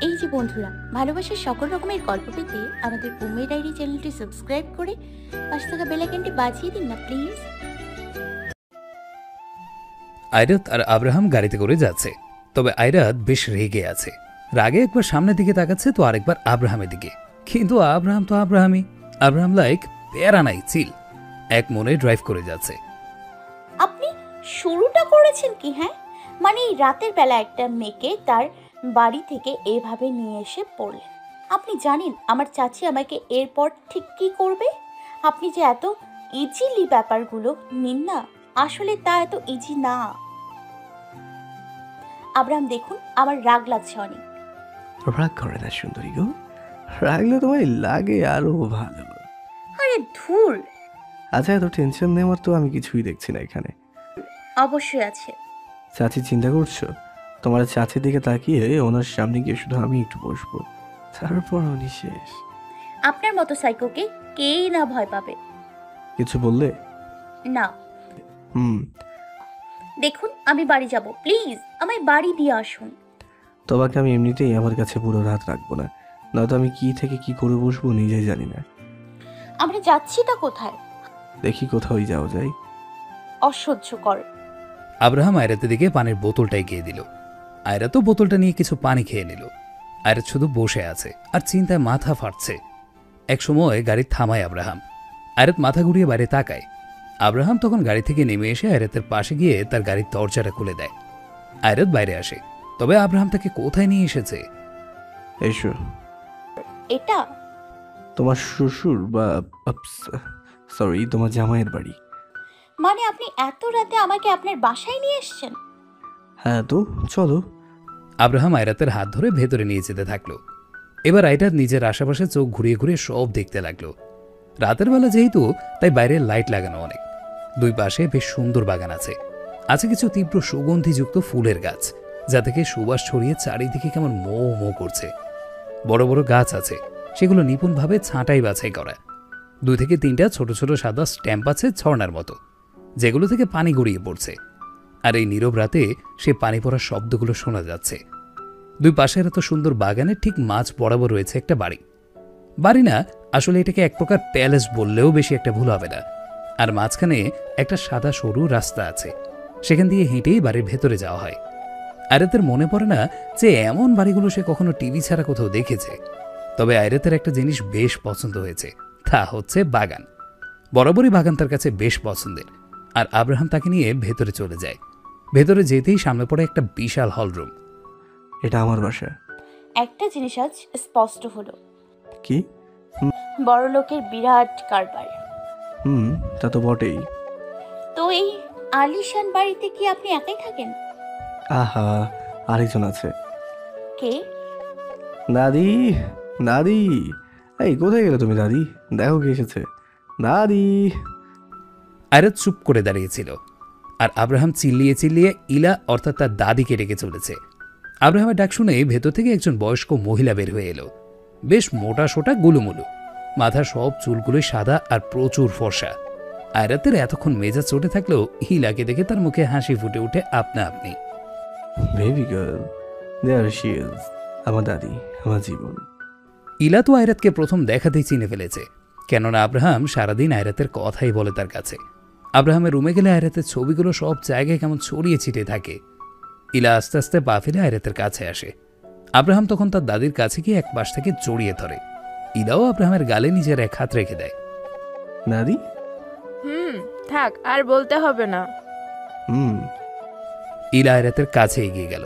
এই যে বন্ধুরা, ভালোবাসার সকল রকমের গল্প পেতে আমাদের উমের ডায়েরি চ্যানেলটি সাবস্ক্রাইব করে পাশে থাকা বেল আইকনটি বাজিয়ে দিন না প্লিজ। আয়রাত আর আব্রাহাম গাড়িতে করে যাচ্ছে, তবে আয়রাত বেশ রেগে আছে। রাগে একবার সামনের দিকে তাকাচ্ছে তো আরেকবার আব্রাহামের দিকে, কিন্তু আব্রাহাম তো আব্রাহামই। আব্রাহাম লাইক প্যারা নাই, চিল, এক মনে ড্রাইভ করে যাচ্ছে। আপনি শুরুটা করেছেন কি? হ্যাঁ, মানে এই রাতের বেলা একটা মেয়েকে তার বাড়ি থেকে এভাবে নিয়ে এসে পড়লেন। আপনি জানেন আমার চাচি আমাকে এরপর ঠিক কি করবে? আপনি যে এত ইজিলি ব্যাপারগুলো নিন না, আসলে তা এত ইজি না। আব্রাহাম দেখুন, আমার রাগ লাগছে অনেক। রাগ করে না সুন্দরী গো, রাগলে তোমায় লাগে আরো ভালো। আরে ধুর। আচ্ছা, এত টেনশন নেওয়ার তো আমি কিছুই দেখছি না এখানে। অবশ্যই আছে। চাচি চিন্তা করছো? তোমার চাচির দিকে তাকিয়ে ওনার সামনে গিয়ে শুধু আমি একটু বসবো, তারপর উনি শেষ। আপনার মতো সাইকোকে কেই না ভয় পাবে। কিছু বললে? না। দেখুন, আমি বাড়ি যাব, প্লিজ আমায় বাড়ি দিয়ে আসুন। তোমাকে আমি এমনিতেই আমার কাছে পুরো রাত রাখবো না, নয়তো আমি কি থেকে কি করে বসবো নিজেই জানি না। আমরা যাচ্ছিটা কোথায়? দেখি কোথাও যাওয়া যায়। অসহ্যকর। আব্রাহাম আয়রাতের দিকে পানির বোতলটা এগিয়ে দিল। আয়রাতও বোতলটা নিয়ে কিছু পানি খেয়ে নিল। আয়রাত শুধু বসে আছে আর চিন্তায় মাথা ফাটছে। এক সময় গাড়ি থামায় আব্রাহাম। আয়রাত মাথা ঘুরিয়ে বাইরে তাকায়। আব্রাহাম তখন গাড়ি থেকে নেমে এসে আয়রাতের পাশে গিয়ে তার গাড়ির দরজাটা খুলে দেয়। আয়রাত বাইরে আসে, তবে আব্রাহাম তাকে কোথায় নিয়ে এসেছে? এসো। এটা তোমার শ্বশুর বা সরি, তোমার জামাইয়ের বাড়ি। মানে আপনি এত রাতে আমাকে আপনার বাসায় নিয়ে এসেছেন? হ্যাঁ তো চলো। আব্রাহাম আয়রাতের হাত ধরে ভেতরে নিয়ে যেতে থাকলো। এবার আয়রাত নিজের আশেপাশে চোখ ঘুরিয়ে ঘুরিয়ে সব দেখতে লাগলো। রাতের বেলা যেহেতু, তাই বাইরে লাইট লাগানো অনেক। দুই পাশে বেশ সুন্দর বাগান আছে। আছে কিছু তীব্র সুগন্ধিযুক্ত ফুলের গাছ, যা থেকে সুবাস ছড়িয়ে চারিদিকে কেমন মৌ মৌ করছে। বড় বড় গাছ আছে, সেগুলো নিপুণভাবে ছাঁটাই বাছাই করা। 2 থেকে 3টা ছোট ছোট সাদা স্ট্যাম্প আছে ঝর্ণার মতো, যেগুলো থেকে পানি গড়িয়ে পড়ছে। আর এই নীরব রাতে সে পানি পড়ার শব্দগুলো শোনা যাচ্ছে। দুই পাশের এত সুন্দর বাগানের ঠিক মাঝ বরাবর রয়েছে একটা বাড়ি। বাড়ি না, আসলে এটাকে এক প্রকার প্যালেস বললেও বেশি একটা ভুল হবে না। আর মাঝখানে একটা সাদা সরু রাস্তা আছে, সেখান দিয়ে হেঁটেই বাড়ির ভেতরে যাওয়া হয়। আয়রাতের মনে পড়ে না যে এমন বাড়িগুলো সে কখনো টিভি ছাড়া কোথাও দেখেছে। তবে আয়রাতের একটা জিনিস বেশ পছন্দ হয়েছে, তা হচ্ছে বাগান। বরাবরই বাগান তার কাছে বেশ পছন্দের। আর আব্রাহাম তাকে নিয়ে ভেতরে চলে যায়। ভেতরে যেতেই সামনে পড়ে একটা বিশাল হলরুম। এটা আমার বাসা। একটা জিনিস আজ স্পষ্ট হলো, কি? বড় লোকের বিরাট কারবার। তা তো বটেই। তো এই আলিশান বাড়িতে কি আপনি একাই থাকেন? আহা, আরেকজন আছে। কে? দাদি, দাদি, এই কোথায় গেলে তুমি দাদি? দেখো কে এসেছে, দাদি। আয়রাত চুপ করে দাঁড়িয়েছিল, আর আব্রাহাম চিল্লিয়ে চিল্লিয়ে ইলা অর্থাৎ তার দাদিকে ডেকে চলেছে। আব্রাহামের ডাক শুনে ভেতর থেকে একজন বয়স্ক মহিলা বের হয়ে এলো। বেশ মোটা সোটা গুলুমুলু, মাথার সব চুলগুলোই সাদা আর প্রচুর ফর্সা। আয়রাতের এতক্ষণ মেজাজ চটে থাকলেও ইলাকে দেখে তার মুখে হাসি ফুটে উঠে আপনা আপনি। Baby girl, there she is, আমার দাদি, আমার জীবন। ইলা তো আয়রাতকে প্রথম দেখাতেই চিনে ফেলেছে, কেননা আব্রাহাম সারাদিন আয়রাতের কথাই বলে তার কাছে। আব্রাহামের রুমে গেলে আয়রাতের ছবিগুলো সব জায়গায় কেমন ছড়িয়ে ছিটিয়ে থাকে। ইলা আস্তে আস্তে পা ফেলে আয়রাতের কাছে আসে। আব্রাহাম তখন তার দাদির কাছে গিয়ে এক পাশ থেকে জড়িয়ে ধরে। ইলাও আব্রাহামের গালে নিজের এক হাত রেখে দেয়। দাদি? থাক, আর বলতে হবে না। ইলা আয়রাতের কাছে এগিয়ে গেল,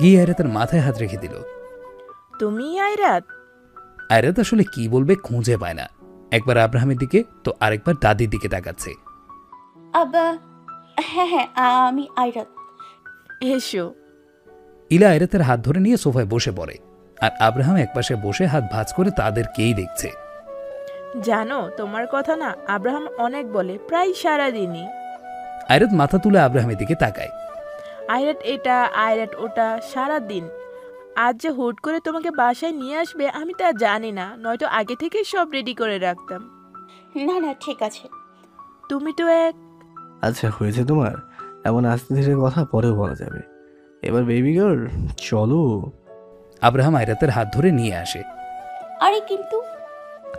গিয়ে আয়রাতের মাথায় হাত রেখে দিল। তুমি আয়রাত? আয়রাত আসলে কি বলবে খুঁজে পায় না। একবার আব্রাহামের দিকে তো আরেকবার দাদির দিকে তাকাচ্ছে। আব্বা, হ্যাঁ হ্যাঁ, আমি আয়রাত। এসো। ইলা আয়রাতের হাত ধরে নিয়ে সোফায় বসে পড়ে, আর আব্রাহাম একপাশে বসে হাত ভাঁজ করে তাদেরকেই দেখছে। জানো, তোমার কথা না আব্রাহাম অনেক বলে, প্রায় সারাদিনই। আয়রাত মাথা তুলে আব্রাহামের দিকে তাকায়। আয়রাত এটা, আয়রাত ওটা, সারাদিন। আজ যে হুট করে তোমাকে বাসায় নিয়ে আসবে আমি তা জানি না, নয়তো আগে থেকে সব রেডি করে রাখতাম। না না, ঠিক আছে। তুমি তো এক। আচ্ছা হয়েছে তোমার, এমন আস্তে ধীরে কথা পরেও বলা যাবে। এবার বেবি গার্ল চলো। আব্রাহাম আয়রাতের হাত ধরে নিয়ে আসে। আরে কিন্তু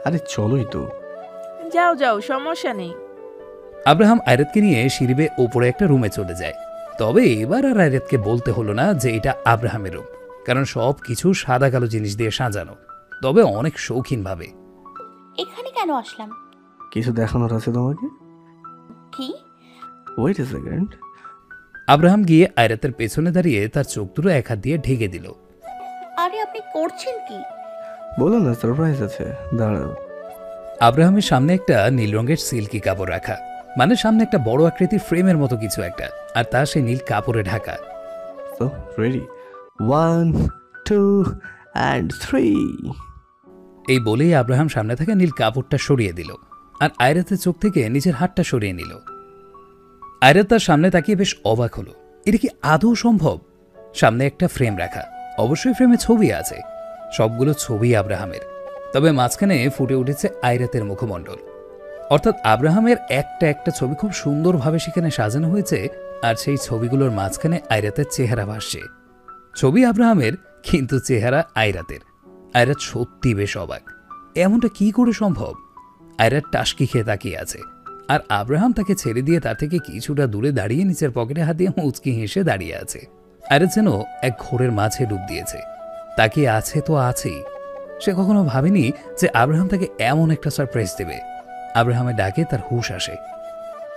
আরে চলোই তো। যাও যাও, সমস্যা নেই। আব্রাহাম আয়রাতকে নিয়ে সিঁড়ি বেয়ে ওপরে একটা রুমে চলে যায়। তবে এবার আর আয়রাতকে বলতে হলো না যে এটা আব্রাহামের রুম, কারণ সব কিছু সাদা কালো জিনিস দিয়ে সাজানো, তবে অনেক শৌখিনভাবে। এখানে কেন আসলাম? কিছু দেখানোর আছে তোমাকে। কি? Wait a second. আব্রাহাম গিয়ে আয়রাতের পেছনে দাঁড়িয়ে তার চোখ দুটো এক হাত দিয়ে ঢেকে দিল। আরে আপনি করছেন কি? বলো না, সারপ্রাইজ আছে, দাঁড়াও। আব্রাহামের সামনে একটা নীল রঙের সিল্কি কাপড় রাখা, মানে সামনে একটা বড় আকৃতির ফ্রেমের মতো কিছু একটা, আর তা সে নীল কাপড়ে ঢাকা। তো রেডি, 1 2 and 3। এই বলেই আব্রাহাম সামনে থেকে নীল কাপড়টা সরিয়ে দিল, আর আয়রাতের চোখ থেকে নিজের হাতটা সরিয়ে নিল। আয়রাত তার সামনে তাকিয়ে বেশ অবাক হলো, এটা কি আদৌ সম্ভব? সামনে একটা ফ্রেম রাখা, অবশ্যই ফ্রেমে ছবি আছে, সবগুলো ছবি আব্রাহামের, তবে মাঝখানে ফুটে উঠেছে আয়রাতের মুখমণ্ডল। অর্থাৎ আব্রাহামের একটা একটা ছবি খুব সুন্দরভাবে সেখানে সাজানো হয়েছে, আর সেই ছবিগুলোর মাঝখানে আয়রাতের চেহারা ভাসছে। ছবি আব্রাহামের, কিন্তু চেহারা আয়রাতের। আয়রাত সত্যি বেশ অবাক, এমনটা কি করে সম্ভব? আয়রাত টাসকি খেয়ে তাকিয়ে আছে, আর আব্রাহাম তাকে ছেড়ে দিয়ে তার থেকে কিছুটা দূরে দাঁড়িয়ে নিচের পকেটে হাত দিয়ে মুচকি হেসে দাঁড়িয়ে আছে। আয়রাত যেন এক ঘোরের মাঝে ডুব দিয়েছে, তাকিয়ে আছে তো আছেই। সে কখনো ভাবেনি যে আব্রাহাম তাকে এমন একটা সারপ্রাইজ দেবে। আব্রাহামের ডাকে তার হুঁশ আসে।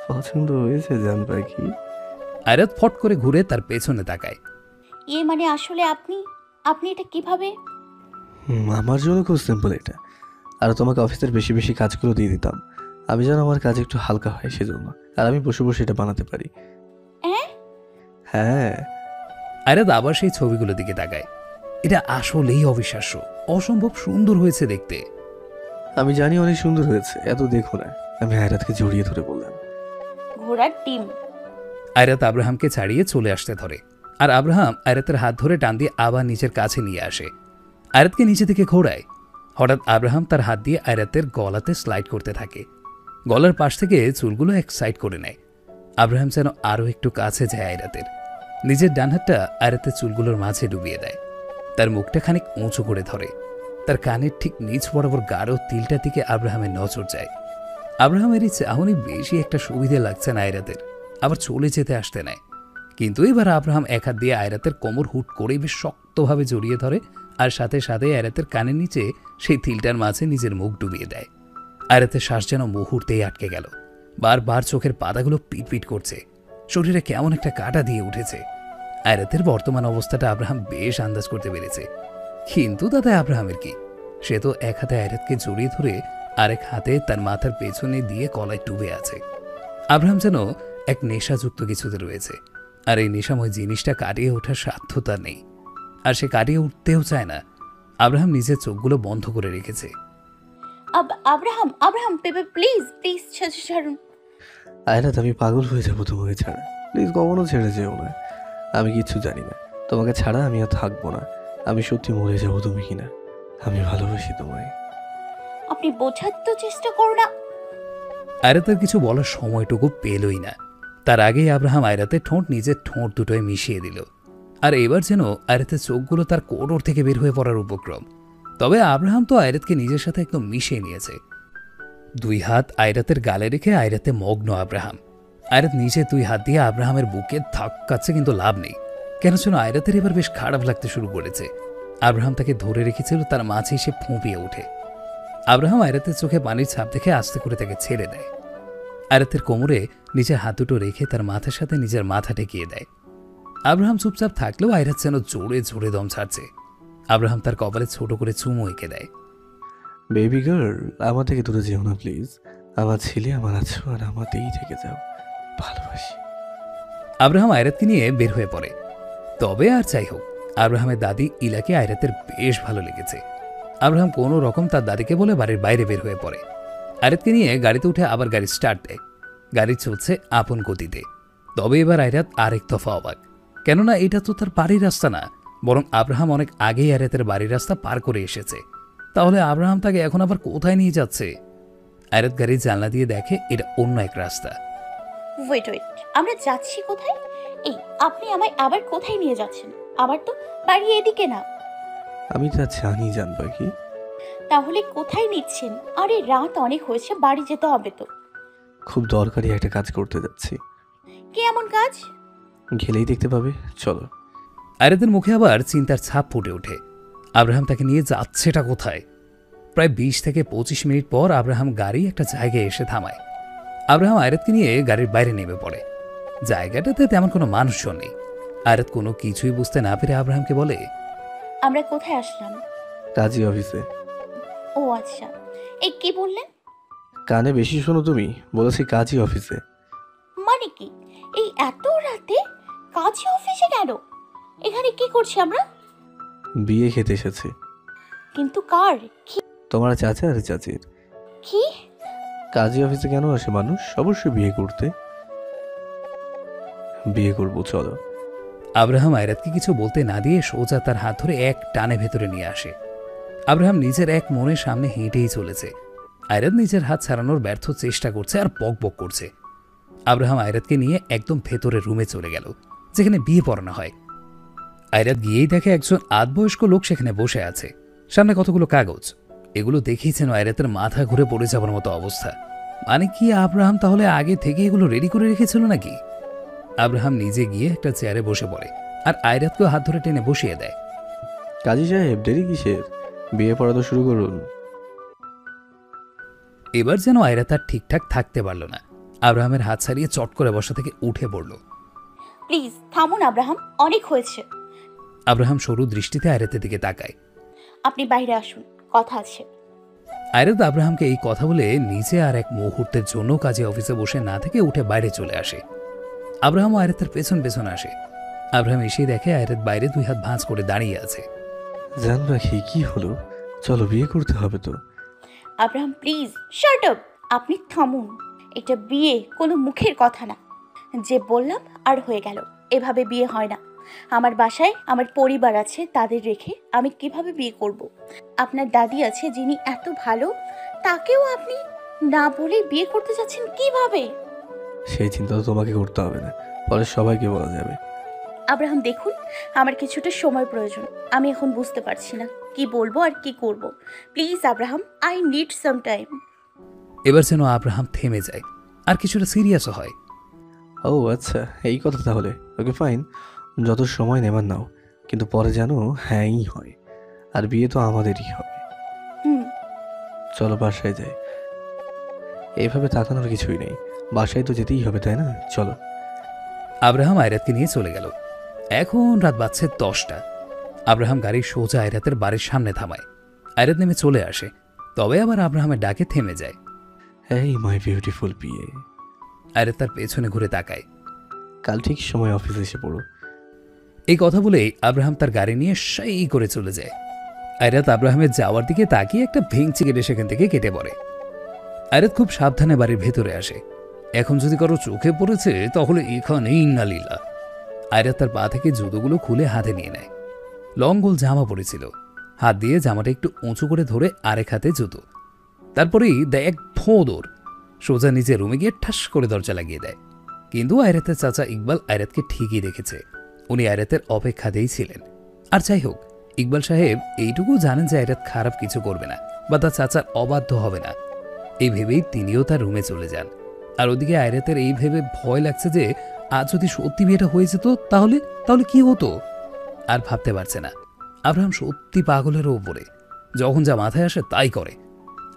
পছন্দ হয়েছে জান পাখি? আয়রাত ফট করে ঘুরে তার পেছনে তাকায়। মানে আসলে আপনি আপনি এটা কিভাবে? আমার জন্য খুব সিম্পল এটা, আর তোমাকে অফিসের বেশি বেশি কাজগুলো দিয়ে দিতাম, আমি যেন আমার কাজ একটু হালকা হয় সেজন্য, আর আমি বসে বসে এটা বানাতে পারি। হ্যাঁ। আয়রাত আবার সেই ছবিগুলো দিকে তাকায়। এটা আসলেই অবিশ্বাস্য, অসম্ভব সুন্দর হয়েছে দেখতে। আমি জানি অনেক সুন্দর হয়েছে, এত দেখো না। আমি আয়রাতকে জড়িয়ে ধরে বললাম। ঘোড়ার ডিম। আয়রাত আব্রাহামকে ছাড়িয়ে চলে আসতে ধরে, আর আব্রাহাম আয়রাতের হাত ধরে টান দিয়ে আবার নিজের কাছে নিয়ে আসে। আয়রাতকে নিচে থেকে ঘোরায়। হঠাৎ আব্রাহাম তার হাত দিয়ে আয়রাতের গলাতে স্লাইড করতে থাকে, গলার পাশ থেকে চুলগুলো এক সাইড করে নেয়। আব্রাহাম যেন আরও একটু কাছে যায় আয়রাতের, নিজের ডান হাতটা আয়রাতের চুলগুলোর মাঝে ডুবিয়ে দেয়। তার মুখটা খানিক উঁচু করে ধরে, তার কানের ঠিক নিচ বরাবর গাঢ় তিলটা দিকে আব্রাহামের নজর যায়। আব্রাহামের এই চাহনি বেশি একটা সুবিধে লাগছে না আয়রাতের, আবার চলে যেতে আসতে নেয়। কিন্তু এবার আব্রাহাম এক হাত দিয়ে আয়রাতের কোমর হুট করেই বেশ শক্তভাবে জড়িয়ে ধরে, আর সাথে সাথে আয়রাতের কানের নিচে সেই তিলটার মাঝে নিজের মুখ ডুবিয়ে দেয়। আয়রাতের শ্বাস যেন মুহূর্তেই আটকে গেল, বারবার চোখের পাতাগুলো পিটপিট করছে, শরীরে কেমন একটা কাঁটা দিয়ে উঠেছে। আয়রাতের বর্তমান অবস্থাটা আব্রাহাম বেশ আন্দাজ করতে পেরেছে, কিন্তু তাতে আব্রাহামের কি? সে তো এক হাতে আয়রাতকে জড়িয়ে ধরে আরেক হাতে তার মাথার পেছনে দিয়ে কলায় ডুবে আছে। আব্রাহাম যেন এক নেশাযুক্ত কিছুতে রয়েছে, আর এই নেশাময় জিনিসটা কাটিয়ে ওঠার সাধ্য তার নেই, আর সে কাটিয়ে উঠতেও চায় না। আব্রাহাম নিজের চোখগুলো বন্ধ করে রেখেছে। আব্রাহাম আব্রাহাম প্লিজ প্লিজ ছাড়ুন। আয়রাত, আমি পাগল হয়ে যাবো তোমাকে ছাড়া, প্লিজ কখনো ছেড়ে যেও না। আমি কিচ্ছু জানি না, তোমাকে ছাড়া আমি আর থাকবো না। আমি সত্যি মরে যাবো তুমি কিনা, আমি ভালোবাসি তোমায়। আপনি বোঝার তো চেষ্টা করো না। আয়রাতের কিছু বলার সময়টুকু পেলই না, তার আগেই আব্রাহাম আয়রাতের ঠোঁট নিজের ঠোঁট দুটোয় মিশিয়ে দিল, আর এবার যেন আয়রাতের চোখগুলো তার কোটর থেকে বের হয়ে পড়ার উপক্রম। তবে আব্রাহাম তো আয়রাতকে নিজের সাথে একদম মিশিয়ে নিয়েছে। দুই হাত আয়রাতের গালে রেখে আয়রাতে মগ্ন আব্রাহাম। আয়রাত নিজে দুই হাত দিয়ে আব্রাহামের বুকে ধাক্কাচ্ছে, কিন্তু লাভ নেই, কেন যেন আয়রাতের এবার বেশ খারাপ লাগতে শুরু করেছে। আব্রাহাম তাকে ধরে রেখেছিল, তার মাঝে সে ফুঁপিয়ে ওঠে। আব্রাহাম আয়রাতের চোখে পানির ছাপ দেখে আস্তে করে তাকে ছেড়ে দেয়। আয়রাতের কোমরে নিজের হাত দুটো রেখে তার মাথার সাথে নিজের মাথা ঠেকিয়ে দেয়। আব্রাহাম চুপচাপ থাকলেও আয়রাত যেন জোরে জোরে দম ছাড়ছে। আব্রাহাম তার কপালে ছোট করে চুমু এঁকে দেয়। বেবি গার্ল, আমার থেকে দূরে যেও না প্লিজ। আমার ছেলে আমার আছো, আর আমাতেই থেকে যাও, ভালোবাসি। আব্রাহাম আয়রাতকে নিয়ে বের হয়ে পড়ে। তবে আর যাই হোক, আব্রাহামের দাদি ইলাকে আয়রাতের বেশ ভালো লেগেছে। আব্রাহাম কোনো রকম তার দাদিকে বলে বাড়ির বাইরে বের হয়ে পড়ে। আয়রাতকে নিয়ে গাড়িতে উঠে আবার গাড়ি স্টার্ট দেয়। গাড়ি চলছে আপন গতিতে। তবে এবার আয়রাত আরেক দফা অবাক, কেননা এটা তো তার বাড়ির রাস্তা না, বরং আব্রাহাম অনেক আগেই আয়রাতের বাড়ির রাস্তা পার করে এসেছে। তাহলে আব্রাহাম তাকে এখন আবার কোথায় নিয়ে যাচ্ছে? আয়রাত গাড়ির জানলা দিয়ে দেখে এটা অন্য এক রাস্তা। ওয়েট আমরা যাচ্ছি কোথায়? এই আপনি আমায় আবার কোথায় নিয়ে যাচ্ছেন? আবার তো বাড়ি এদিকে না। আমি তা জানি জান পাখি। তাহলে কোথায় নিচ্ছেন? আরে রাত অনেক হয়েছে, বাড়ি যেতে হবে তো। খুব দরকারি একটা কাজ করতে যাচ্ছি, কি এমন কাজ? গেলেই দেখতে পাবে, চলো। আয়রাতের মুখে আবার চিন্তার ছাপ ফুটে ওঠে। আব্রাহাম তাকে নিয়ে যাচ্ছেটা কোথায়? প্রায় 20 থেকে 25 মিনিট পর আব্রাহাম গাড়ি একটা জায়গায় এসে থামায়। আব্রাহাম আয়রাতকে নিয়ে গাড়ির বাইরে নেমে পড়ে। জায়গাটাতে তেমন কোনো মানুষজন নেই। আয়রাত কোনো কিছুই বুঝতে না পেরে আব্রাহামকে বলে, আমরা কোথায় আসলাম? কাজী অফিসে। ও আচ্ছা, এই কি বললেন? কানে বেশি শোনো তুমি, বলেছি কাজী অফিসে। মানে কি এই এত রাতে কাজী অফিসে কেন? এখানে কি করছি আমরা? বিয়ে খেতে এসেছি। কিন্তু কার? কি? তোমার চাচা আর চাচির। কি? কাজী অফিসে কেন আসে মানুষ? অবশ্যই বিয়ে করতে। বিয়ে করবো, চলো। আব্রাহাম আয়রাতকে কিছু বলতে না দিয়ে সোজা তার হাত ধরে এক টানে ভেতরে নিয়ে আসে। আব্রাহাম নিজের এক মনের সামনে হেঁটেই চলেছে। আয়রাত নিজের হাত ছাড়ানোর ব্যর্থ চেষ্টা করছে আর বক বক করছে। আব্রাহাম আয়রাতকে নিয়ে একদম ভেতরে রুমে চলে গেল, যেখানে বিয়ে পড়ানো হয়। আয়রাত গিয়েই দেখে একজন আধবয়স্ক লোক সেখানে বসে আছে, সামনে কতগুলো কাগজ। এগুলো দেখেই যেন আয়রাতের মাথা ঘুরে পড়ে যাবার মতো অবস্থা। মানে কি আব্রাহাম তাহলে আগে থেকে এগুলো রেডি করে রেখেছিল নাকি? আব্রাহাম নিজে গিয়ে একটা চেয়ারে বসে পড়ে আর আয়রাতকেও হাত ধরে টেনে বসিয়ে দেয়। কাজী সাহেব, দেরি কিসের? বিয়ে পড়া তো শুরু করুন। এবার যেন আয়রাত আর ঠিকঠাক থাকতে পারল না। আব্রাহামের হাত ছাড়িয়ে চট করে বসা থেকে উঠে পড়ল। প্লিজ থামুন আব্রাহাম, অনেক হয়েছে। আব্রাহাম সরু দৃষ্টিতে আয়রাতের দিকে তাকায়। আপনি বাইরে আসুন, কথা আছে। আয়রাত আব্রাহামকে এই কথা বলে নিচে আর এক মুহূর্তের জন্য কাজে অফিসে বসে না থেকে উঠে বাইরে চলে আসে। আব্রাহাম আয়রাতের পেছন পেছন আসে। আব্রাহাম এসেই দেখে আয়রাত বাইরে 2 হাত ভাঁজ করে দাঁড়িয়ে আছে। জান পাখি, কি হলো? চলো, বিয়ে করতে হবে তো। Abraham please shut up. আপনি থামুন। এটা বিয়ে কোনো মুখের কথা না। যে বললাম আর হয়ে গেল। এভাবে বিয়ে হয় না। আমার বাসায় আমার পরিবার আছে, তাদের রেখে আমি কিভাবে বিয়ে করব? আপনার দাদি আছে যিনি এত ভালো, তাকেও আপনি না বলে বিয়ে করতে যাচ্ছেন কিভাবে? সেই চিন্তা তো তোমাকে করতে হবে না, পরে সবাইকে বলা যাবে। আব্রাহাম দেখুন, আমার কিছুটা সময় প্রয়োজন। আমি এখন বুঝতে পারছি না কি বলবো আর কি করব। Please Abraham, I need some time. এবার যেন আব্রাহাম থেমে যায় আর কিছুটা সিরিয়াসও হয়। ও আচ্ছা, এই কথা তাহলে। ওকে ফাইন, যত সময় নেবার নাও, কিন্তু পরে যেন হ্যাঁই হয়। আর বিয়ে তো আমাদেরই হবে। হুম। চলো বাসায় যাই। এইভাবে তাকানোর কিছুই নেই, বাসায় তো যেতেই হবে, তাই না? চলো। আব্রাহাম আয়রাতকে নিয়ে চলে গেল। এখন রাত বাজছে 10টা। আব্রাহাম গাড়ি সোজা আয়রাতের বাড়ির সামনে থামায়। আয়রাত নেমে চলে আসে, তবে আবার আব্রাহামের ডাকে থেমে যায়। এই মাই বিউটিফুল বিয়ে। আয়রাত তার পেছনে ঘুরে তাকায়। কাল ঠিক সময় অফিসে এসে পড়ো। এই কথা বলেই আব্রাহাম তার গাড়ি নিয়ে সাই করে চলে যায়। আয়রাত আব্রাহামের যাওয়ার দিকে তাকিয়ে একটা ভেঙচি কেটে সেখান থেকে কেটে পড়ে। আয়রাত খুব সাবধানে বাড়ির ভেতরে আসে। এখন যদি কারো চোখে পড়েছে তাহলে এখানেই ইন্নালিল্লাহ। আয়রাত তার পা থেকে জুতোগুলো খুলে হাতে নিয়ে নেয়। লং গোল জামা পড়েছিল, হাত দিয়ে জামাটা একটু উঁচু করে ধরে আরেক হাতে জুতো। তারপরেই দেয় এক দৌড়, সোজা নিজের রুমে গিয়ে ঠাস করে দরজা লাগিয়ে দেয়। কিন্তু আয়রাতের চাচা ইকবাল আয়রাতকে ঠিকই দেখেছে। উনি আয়রাতের অপেক্ষাতেই ছিলেন। আর যাই হোক, ইকবাল সাহেব এইটুকু জানেন যে আয়রাত খারাপ কিছু করবে না বা তার চাচার অবাধ্য হবে না। এই ভেবেই তিনিও তার রুমে চলে যান। আর ওদিকে আয়রাতের এই ভেবে ভয় লাগছে যে আজ যদি সত্যি বিয়েটা হয়ে যেত তাহলে তাহলে কি হতো। আর ভাবতে পারছে না। আব্রাহাম সত্যি পাগলের ওপরে, যখন যা মাথায় আসে তাই করে।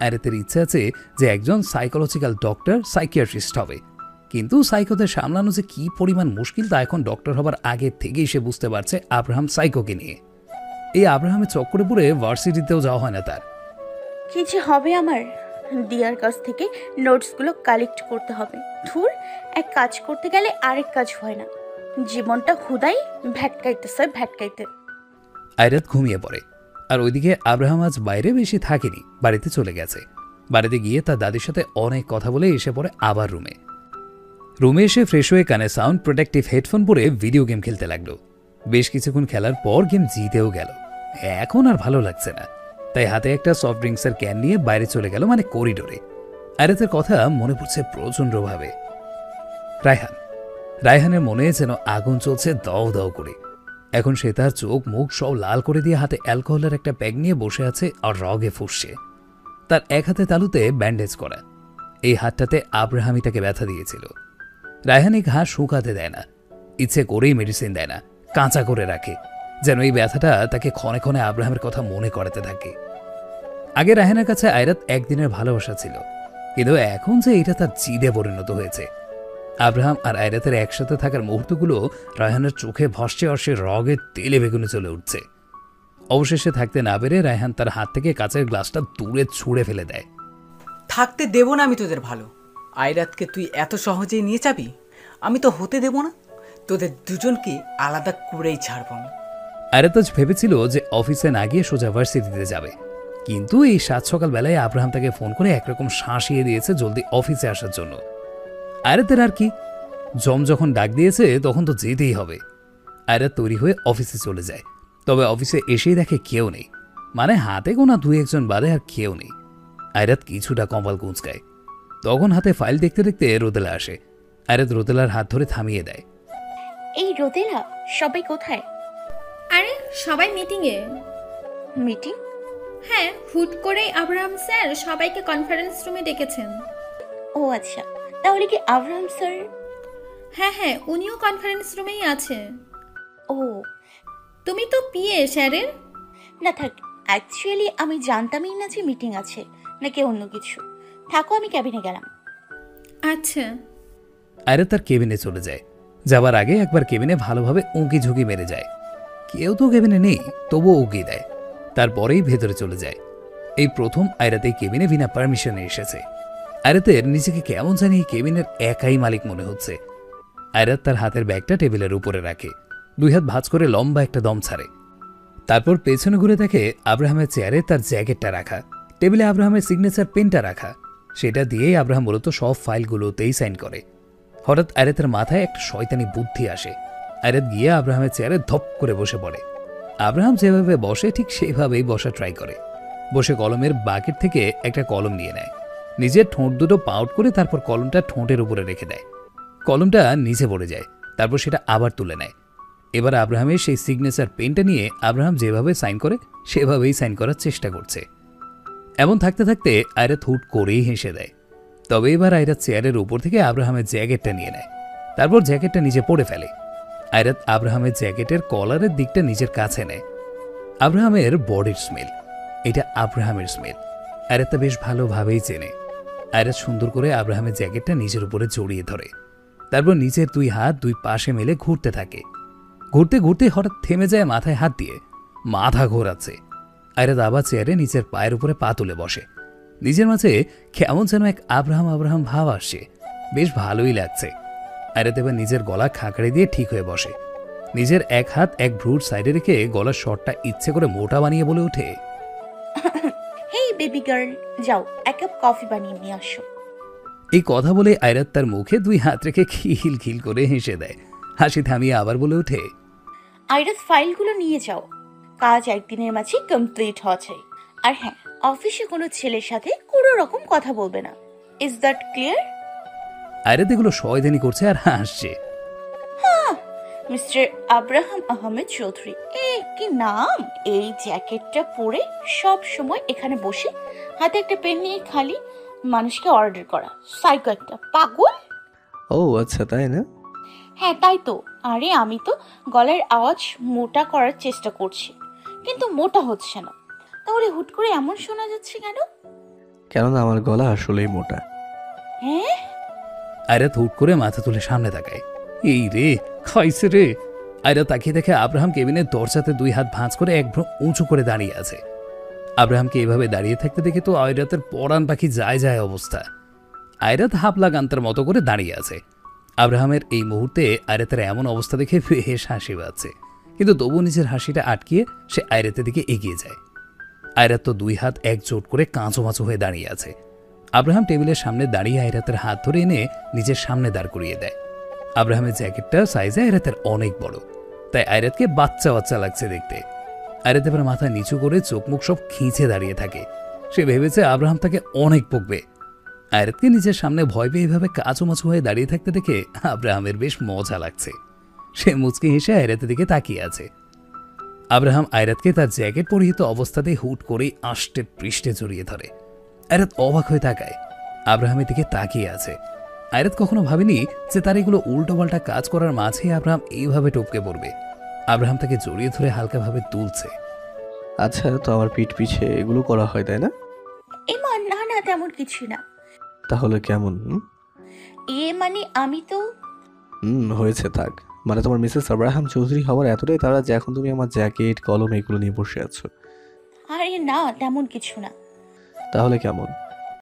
আয়রাতের ইচ্ছা আছে যে একজন সাইকোলজিক্যাল ডক্টর, সাইকিয়াট্রিস্ট হবে। কিন্তু সাইকোদের সামলানো যে কি পরিমাণ মুশকিল তা এখন ডক্টর হবার আগে থেকেই সে বুঝতে পারছে আব্রাহাম সাইকোকে নিয়ে। এই আব্রাহামের চক্করে পড়ে ভার্সিটিতেও যাওয়া হয় না তার। কি যে হবে আমার? দিয়ার কাছ থেকে নোটসগুলো কালেক্ট করতে হবে। ধুর, এক কাজ করতে গেলে আরেক কাজ হয় না। জীবনটা হুদাই ভ্যাটকাইতে। আয়রাত ঘুমিয়ে পড়ে। আর ওইদিকে আব্রাহাম আজ বাইরে বেশি থাকেনি, বাড়িতে চলে গেছে। বাড়িতে গিয়ে তার দাদির সাথে অনেক কথা বলে এসে পড়ে আবার রুমে এসে ফ্রেশ হয়ে কানে সাউন্ড প্রোটেক্টিভ হেডফোন পরে ভিডিও গেম খেলতে লাগলো। বেশ কিছুক্ষণ খেলার পর গেম জিতেও গেল। এখন আর ভালো লাগছে না, তাই হাতে একটা সফট ড্রিঙ্কসের ক্যান নিয়ে বাইরে চলে গেল, মানে করিডোরে। আয়রাতের কথা মনে পড়ছে প্রচণ্ডভাবে। রায়হানের মনে যেন আগুন চলছে দাও দাও করে। এখন সে তার চোখ মুখ সব লাল করে দিয়ে হাতে অ্যালকোহলের একটা প্যাক নিয়ে বসে আছে আর রগে ফুঁসছে। তার এক হাতে তালুতে ব্যান্ডেজ করা, এই হাতটাতে আব্রাহামই তাকে ব্যথা দিয়েছিল। রায়হান এই ঘা শুকাতে দেয় না, ইচ্ছে করেই মেডিসিন দেয় না, কাঁচা করে রাখে, যেন এই ব্যথাটা তাকে ক্ষণে ক্ষণে আব্রাহামের কথা মনে করাতে থাকে। আগে রায়হানের কাছে আয়রাত একদিনের ভালোবাসা ছিল, কিন্তু এখন যে এটা তার জিদে পরিণত হয়েছে। আব্রাহাম আর আয়রাতের একসাথে থাকার মুহূর্তগুলো রায়হানের চোখে ভস্যে অর্শে রগের তেলে বেগুনে চলে উঠছে। অবশেষে থাকতে না পেরে রায়হান তার হাত থেকে কাচের গ্লাসটা দূরে ছুঁড়ে ফেলে দেয়। থাকতে দেব না আমি তোদের ভালো। আয়রাতকে তুই এত সহজেই নিয়ে যাবি? আমি তো হতে দেব না, তোদের দুজনকে আলাদা করেই ছাড়ব আমি। আয়রাত আজ ভেবেছিল যে অফিসে না গিয়ে সোজা ভার্সিটিতে যাবে, কিন্তু এই সাত সকালবেলায় আব্রাহাম তাকে ফোন করে একরকম শাঁসিয়ে দিয়েছে জলদি অফিসে আসার জন্য। আয়রাতের আর কি, জম যখন ডাক দিয়েছে তখন তো যেতেই হবে। আয়রাত তৈরি হয়ে অফিসে চলে যায়, তবে অফিসে এসেই দেখে কেউ নেই, মানে হাতে গোনা দুই একজন বাদে আর কেউ নেই। আয়রাত কিছুটা কপাল কুঁচকায়। তখন হাতে ফাইল দেখতে দেখতে রোদেলা আসে। আয়রাত রোদেলার হাত ধরে থামিয়ে দেয়। এই রোদেলা, সবাই কোথায়? আরে সবাই মিটিংয়ে। মিটিং? হ্যাঁ, হুট করেই আব্রাহাম স্যার সবাইকে কনফারেন্স রুমে ডেকেছেন। ও আচ্ছা, তাহলে কি আব্রাহাম স্যার? হ্যাঁ, উনিও কনফারেন্স রুমেই আছে। ও, তুমি তো পিএ স্যারের। না থাক, অ্যাকচুয়ালি আমি জানতামই না যে মিটিং আছে নাকি অন্য কিছু। থাকো, আমি ক্যাবিনে গেলাম। আচ্ছা। আয়রাত তার কেবিনে চলে যায়। যাবার আগে একবার কেবিনে ভালোভাবে উঁকি ঝুঁকি মেরে যায়। কেউ তো কেবিনে নেই, তবুও উঁকি দেয়। তারপরেই ভেতরে চলে যায়। এই প্রথম আয়রাত এই কেবিনে বিনা পারমিশনে এসেছে। আয়রাতের নিজেকে কেমন জানি এই কেবিনের একাই মালিক মনে হচ্ছে। আয়রাত তার হাতের ব্যাগটা টেবিলের উপরে রাখে, দুই হাত ভাঁজ করে লম্বা একটা দম ছাড়ে। তারপর পেছনে ঘুরে দেখে আব্রাহামের চেয়ারে তার জ্যাকেটটা রাখা, টেবিলে আব্রাহামের সিগনেচার পেনটা রাখা। সেটা দিয়েই আব্রাহাম মূলত সব ফাইলগুলোতেই সাইন করে। হঠাৎ আয়রাতের মাথায় একটা শয়তানি বুদ্ধি আসে। আয়রাত গিয়ে আব্রাহামের চেয়ারে ধপ করে বসে পড়ে। আব্রাহাম যেভাবে বসে ঠিক সেইভাবেই বসা ট্রাই করে। বসে কলমের বাকেট থেকে একটা কলম নিয়ে নেয়, নিজের ঠোঁট দুটো পাউট করে তারপর কলমটা ঠোঁটের উপরে রেখে দেয়। কলমটা নিচে পড়ে যায়, তারপর সেটা আবার তুলে নেয়। এবার আব্রাহামের সেই সিগনেচার পেনটা নিয়ে আব্রাহাম যেভাবে সাইন করে সেভাবেই সাইন করার চেষ্টা করছে। এমন থাকতে থাকতে আয়রাত হুট করেই হেসে দেয়। তবে এবার আয়রাত চেয়ারের উপর থেকে আব্রাহামের জ্যাকেটটা নিয়ে নেয়, তারপর জ্যাকেটটা নিচে পড়ে ফেলে। আয়রাত আব্রাহামের জ্যাকেটের কলারের দিকটা নিজের কাছে নেয়। আব্রাহামের বডির স্মেল, এটা আব্রাহামের স্মেল। আয়রাত বেশ ভালোভাবেই চেনে। আয়রাত সুন্দর করে আব্রাহামের জ্যাকেটটা নিজের উপরে জড়িয়ে ধরে, তারপর নিচের দুই হাত দুই পাশে মেলে ঘুরতে থাকে। ঘুরতে ঘুরতে হঠাৎ থেমে যায় মাথায় হাত দিয়ে, মাথা ঘোরাচ্ছে। আয়রাত আবার চেয়ারে নিচের পায়ের উপরে পা তুলে বসে। নিজের মাঝে কেমন যেন এক আব্রাহাম আব্রাহাম ভাব আসছে, বেশ ভালোই লাগছে। আয়রাত এবার নিজের গলা খাঁকড়ে দিয়ে ঠিক হয়ে বসে। নিজের এক হাত এক ভ্রুর সাইডে রেখে গলার শটটা ইচ্ছে করে মোটা বানিয়ে বলে ওঠে, হেই বেবি গার্ল, যাও এক কাপ কফি বানিয়ে নিয়ে আসো। এই কথা বলে আয়রাত তার মুখে দুই হাত রেখে খিল খিল করে হেসে দেয়। হাসি থামিয়ে আবার বলে ওঠে, আইরাত ফাইলগুলো নিয়ে যাও, কাজ একদিনের মাঝে কমপ্লিট হওয়া চাই। আর হ্যাঁ, অফিসে কোনো ছেলের সাথে কোনো রকম কথা বলবে না। Is that clear? আয়রাত এগুলো শয়তানি করছে আর হাসছে। মিস্টার আব্রাহাম আহমেদ চৌধুরী, কি নাম! এই জ্যাকেটটা পরে সব সময় এখানে বসে হাতে একটা পেন নিয়ে খালি মানুষকে অর্ডার করা, সাইকো একটা পাগল। ও আচ্ছা, তাই না? হ্যাঁ তাই তো। আরে আমি তো গলার আওয়াজ মোটা করার চেষ্টা করছি, কিন্তু মোটা হচ্ছে না। তাহলে হুট করে এমন শোনা যাচ্ছে কেন? কেননা আমার গলা আসলেই মোটা। হ্যাঁ? আয়রাত হুট করে মাথা তুলে সামনে তাকায়। এই রে, খাইছে রে। আয়রাত তাকিয়ে দেখে আব্রাহাম কেবিনের দরজাতে দুই হাত ভাঁজ করে এক ভ্রু উঁচু করে দাঁড়িয়ে আছে। আব্রাহামকে এভাবে দাঁড়িয়ে থাকতে দেখে তো আয়রাতের পরাণ পাখি যায় যায় অবস্থা। আয়রাত হাফলা গান্তার মতো করে দাঁড়িয়ে আছে। আব্রাহামের এই মুহূর্তে আয়রাতের এমন অবস্থা দেখে বেশ হাসি পাচ্ছে, কিন্তু তবু নিজের হাসিটা আটকিয়ে সে আয়রাতের দিকে এগিয়ে যায়। আয়রাত তো দুই হাত একজোট করে কাঁচো মাচো হয়ে দাঁড়িয়ে আছে। আব্রাহাম টেবিলের সামনে দাঁড়িয়ে আয়রাতের হাত ধরে এনে নিজের সামনে দাঁড় করিয়ে দেয়। আব্রাহামের জ্যাকেটটা সাইজে আয়রাতের অনেক বড়, তাই আয়রাতকে বাচ্চা বাচ্চা লাগছে দেখতে। আয়রাত এবার মাথা নিচু করে চোখ মুখ সব খিঁচে দাঁড়িয়ে থাকে। সে ভেবেছে আব্রাহাম তাকে অনেক বকবে। আয়রাতকে নিজের সামনে ভয় পেয়ে এভাবে কাঁচুমাচু হয়ে দাঁড়িয়ে থাকতে দেখে আব্রাহামের বেশ মজা লাগছে। সে মুচকি হেসে আয়রাতের দিকে তাকিয়ে আছে। আব্রাহাম আয়রাতকে তার জ্যাকেট পরিহিত অবস্থাতেই হুট করেই আষ্টে পৃষ্ঠে জড়িয়ে ধরে। আয়রাত অবাক হয়ে তাকায়, আব্রাহামের দিকে তাকিয়ে আছে। আয়রাত কখনো ভাবেনি যে তার এগুলো উল্টোপাল্টা কাজ করার মাঝে আব্রাহাম এইভাবে টপকে পড়বে। আব্রাহাম তাকে জড়িয়ে ধরে হালকাভাবে তুলছে। আচ্ছা, তো আমার পিঠ পিছে এগুলো করা হয় তাই না? এমা না না, তেমন কিছু না। তাহলে কেমন? মানে আমি তো হয়েছে থাক। মানে তোমার মিসেস আব্রাহাম চৌধুরী হওয়ার এতটাই তারা যে এখন তুমি আমার জ্যাকেট কলম এগুলো নিয়ে বসে আছো। আরে না, তেমন কিছু না। তাহলে কেমন?